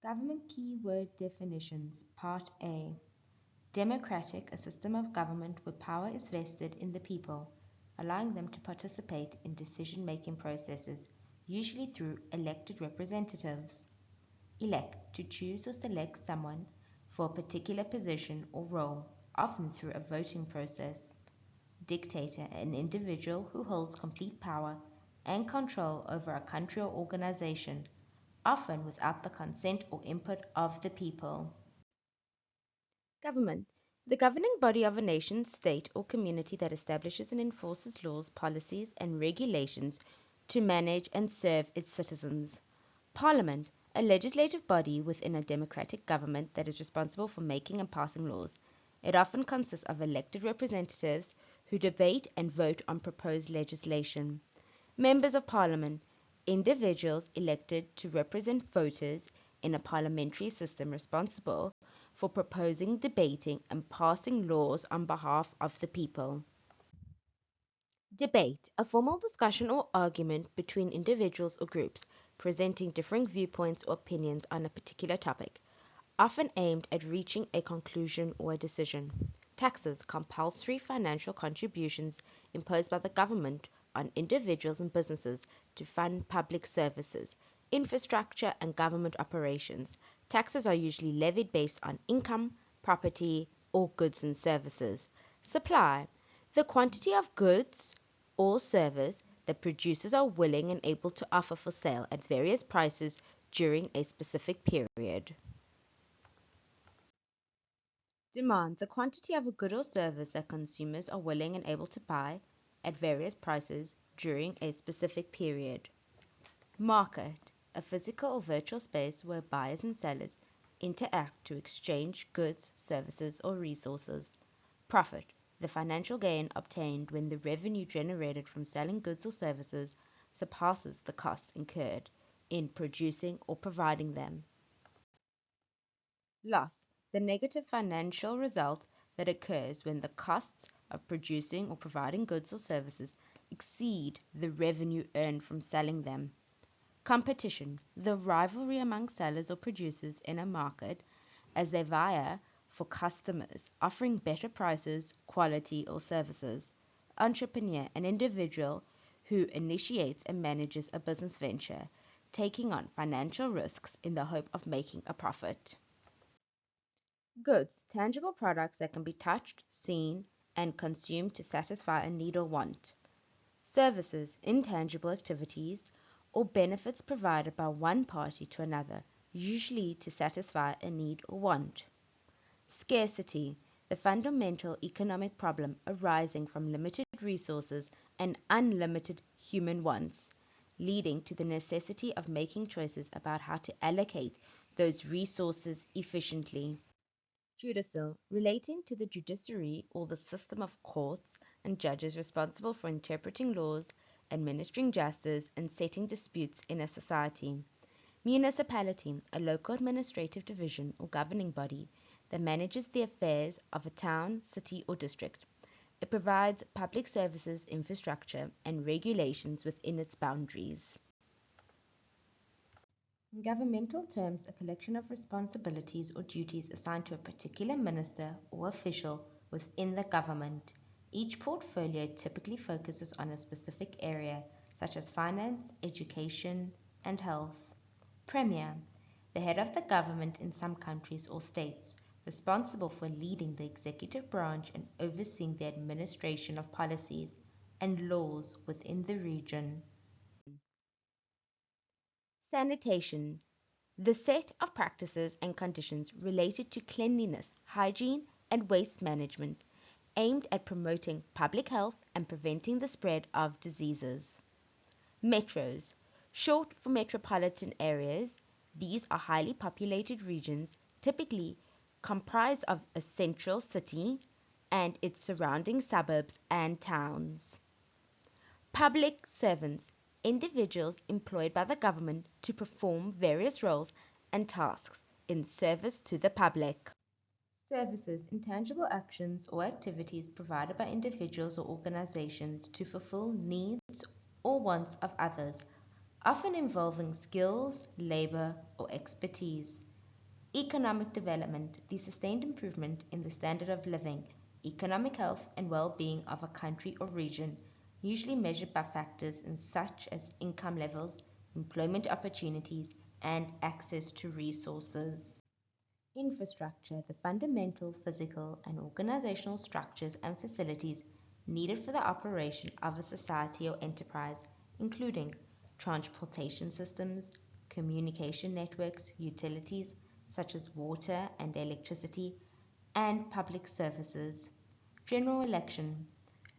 Government Keyword Definitions Part A. Democratic, a system of government where power is vested in the people, allowing them to participate in decision-making processes, usually through elected representatives. Elect, to choose or select someone for a particular position or role, often through a voting process. Dictator, an individual who holds complete power and control over a country or organization, often without the consent or input of the people. Government, the governing body of a nation, state, or community that establishes and enforces laws, policies, and regulations to manage and serve its citizens. Parliament, a legislative body within a democratic government that is responsible for making and passing laws. It often consists of elected representatives who debate and vote on proposed legislation. Members of Parliament, individuals elected to represent voters in a parliamentary system responsible for proposing, debating, and passing laws on behalf of the people. Debate, a formal discussion or argument between individuals or groups presenting differing viewpoints or opinions on a particular topic, often aimed at reaching a conclusion or a decision. Taxes, compulsory financial contributions imposed by the government on individuals and businesses to fund public services, infrastructure, and government operations. Taxes are usually levied based on income, property, or goods and services. Supply, the quantity of goods or service that producers are willing and able to offer for sale at various prices during a specific period. Demand, the quantity of a good or service that consumers are willing and able to buy at various prices during a specific period. Market, a physical or virtual space where buyers and sellers interact to exchange goods, services, or resources. Profit, the financial gain obtained when the revenue generated from selling goods or services surpasses the costs incurred in producing or providing them. Loss, the negative financial result that occurs when the costs of producing or providing goods or services exceed the revenue earned from selling them. Competition, the rivalry among sellers or producers in a market as they vie for customers, offering better prices, quality, or services. Entrepreneur, an individual who initiates and manages a business venture, taking on financial risks in the hope of making a profit. Goods, tangible products that can be touched, seen, and consumed to satisfy a need or want. Services, intangible activities or benefits provided by one party to another, usually to satisfy a need or want. Scarcity, the fundamental economic problem arising from limited resources and unlimited human wants, leading to the necessity of making choices about how to allocate those resources efficiently. Judicial, relating to the judiciary or the system of courts and judges responsible for interpreting laws, administering justice, and setting disputes in a society. Municipality, a local administrative division or governing body that manages the affairs of a town, city, or district. It provides public services, infrastructure, and regulations within its boundaries. In governmental terms, a collection of responsibilities or duties assigned to a particular minister or official within the government. Each portfolio typically focuses on a specific area, such as finance, education, and health. Premier, the head of the government in some countries or states, responsible for leading the executive branch and overseeing the administration of policies and laws within the region. Sanitation, the set of practices and conditions related to cleanliness, hygiene, and waste management aimed at promoting public health and preventing the spread of diseases. Metros, short for metropolitan areas, these are highly populated regions typically comprised of a central city and its surrounding suburbs and towns. Public servants, individuals employed by the government to perform various roles and tasks in service to the public. Services, intangible actions or activities provided by individuals or organizations to fulfill needs or wants of others, often involving skills, labor, or expertise. Economic development, the sustained improvement in the standard of living, economic health, and well-being of a country or region, usually measured by factors such as income levels, employment opportunities, and access to resources. Infrastructure, the fundamental physical and organizational structures and facilities needed for the operation of a society or enterprise, including transportation systems, communication networks, utilities such as water and electricity, and public services. General election,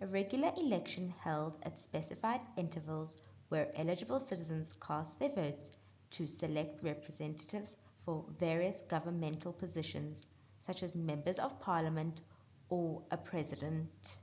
a regular election held at specified intervals where eligible citizens cast their votes to select representatives for various governmental positions, such as members of parliament or a president.